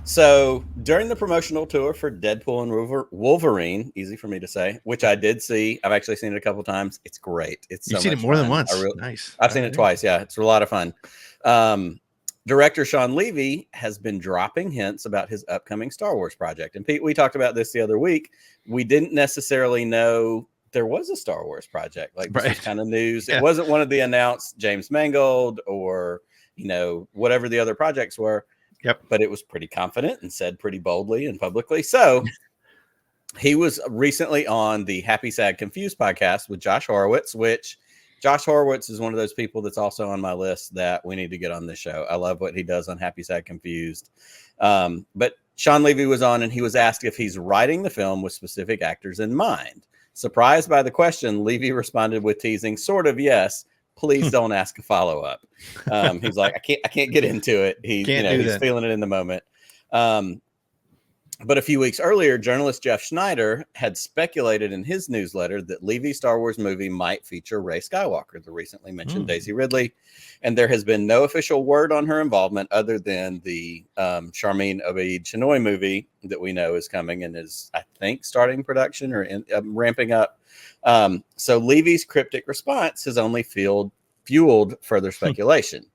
So during the promotional tour for Deadpool and Wolverine, easy for me to say, which I did see. I've actually seen it a couple times. It's great. It's You've so seen it much more than fun. once. Nice. I've All seen it right. twice. Yeah, it's a lot of fun. Um, Director Shawn Levy has been dropping hints about his upcoming Star Wars project. And Pete, we talked about this the other week. We didn't necessarily know there was a Star Wars project. Like this was Right. kind of news. Yeah. It wasn't one of the announced James Mangold or, whatever the other projects were. Yep. But it was pretty confident and said pretty boldly and publicly. So he was recently on the Happy, Sad, Confused podcast with Josh Horowitz, which Josh Horowitz is one of those people that's also on my list that we need to get on this show. I love what he does on Happy, Sad, Confused. But Shawn Levy was on, and he was asked if he's writing the film with specific actors in mind. Surprised by the question, Levy responded with teasing, sort of yes. Please don't ask a follow-up. He's like, I can't get into it. He's feeling it in the moment. But a few weeks earlier, journalist Jeff Schneider had speculated in his newsletter that Levy's Star Wars movie might feature Rey Skywalker, the recently mentioned Daisy Ridley. And there has been no official word on her involvement other than the Sharmeen Obaid-Chinoy movie that we know is coming and is, I think, starting production or ramping up. So Levy's cryptic response has only fueled further speculation.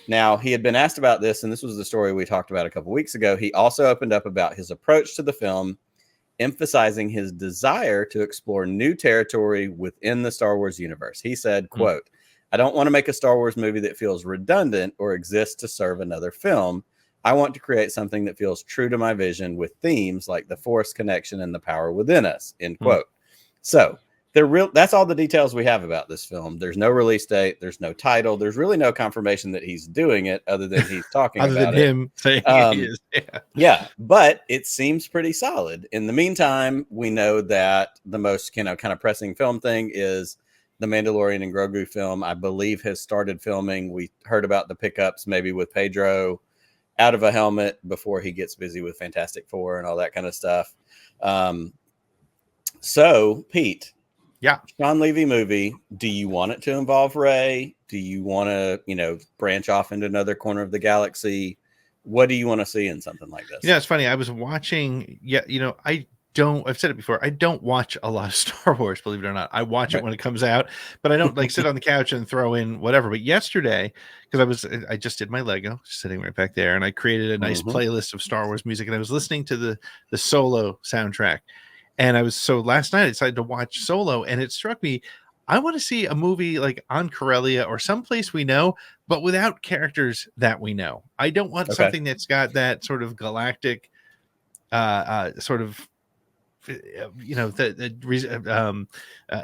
Now, he had been asked about this, and this was the story we talked about a couple weeks ago. He also opened up about his approach to the film, emphasizing his desire to explore new territory within the Star Wars universe. He said, quote, I don't want to make a Star Wars movie that feels redundant or exists to serve another film. I want to create something that feels true to my vision with themes like the Force connection and the power within us, end quote. So that's all the details we have about this film. There's no release date. There's no title. There's really no confirmation that he's doing it other than he's talking other about than him saying he is. Yeah, but it seems pretty solid. In the meantime, we know that the most, kind of pressing film thing is the Mandalorian and Grogu film, I believe, has started filming. We heard about the pickups maybe with Pedro out of a helmet before he gets busy with Fantastic Four and all that kind of stuff. So, Pete, Shawn Levy movie, do you want it to involve Rey? Do you want to, branch off into another corner of the galaxy? What do you want to see in something like this? Yeah, it's funny. I was watching, I've said it before. I don't watch a lot of Star Wars, believe it or not. I watch it when it comes out, but I don't sit on the couch and throw in whatever. But yesterday, because I just did my Lego sitting right back there, and I created a nice playlist of Star Wars music, and I was listening to the Solo soundtrack. And last night I decided to watch Solo, and it struck me, I want to see a movie like on Corellia or someplace we know, but without characters that we know. I don't want something that's got that sort of galactic,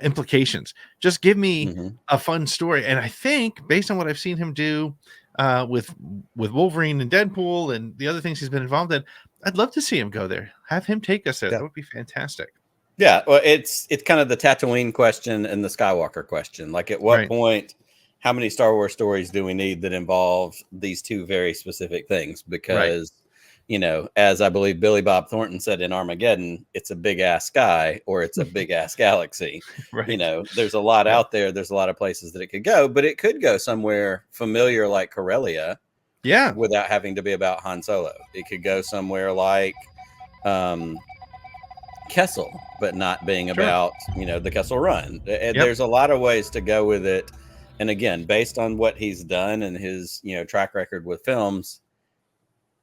implications. Just give me a fun story. And I think based on what I've seen him do with Wolverine and Deadpool and the other things he's been involved in, I'd love to see him go there. Have him take us there. That would be fantastic. Yeah, well, it's kind of the Tatooine question and the Skywalker question. Like, at what point, how many Star Wars stories do we need that involve these two very specific things? Because, as I believe Billy Bob Thornton said in Armageddon, it's a big ass sky or it's a big ass galaxy. There's a lot out there. There's a lot of places that it could go, but it could go somewhere familiar like Corellia. Yeah. Without having to be about Han Solo. It could go somewhere like Kessel, but not being about, the Kessel Run. There's a lot of ways to go with it. And again, based on what he's done and his, track record with films,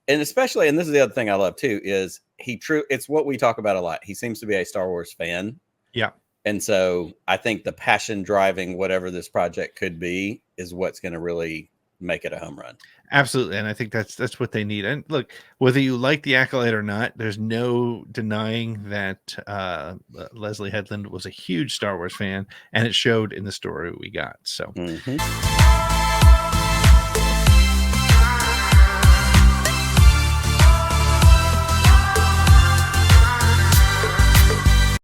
and especially, and this is the other thing I love too, is it's what we talk about a lot. He seems to be a Star Wars fan. Yeah. And so I think the passion driving whatever this project could be is what's going to really make it a home run. Absolutely. And I think that's what they need. And look, whether you like the Acolyte or not, there's no denying that Leslie Headland was a huge Star Wars fan, and it showed in the story we got. So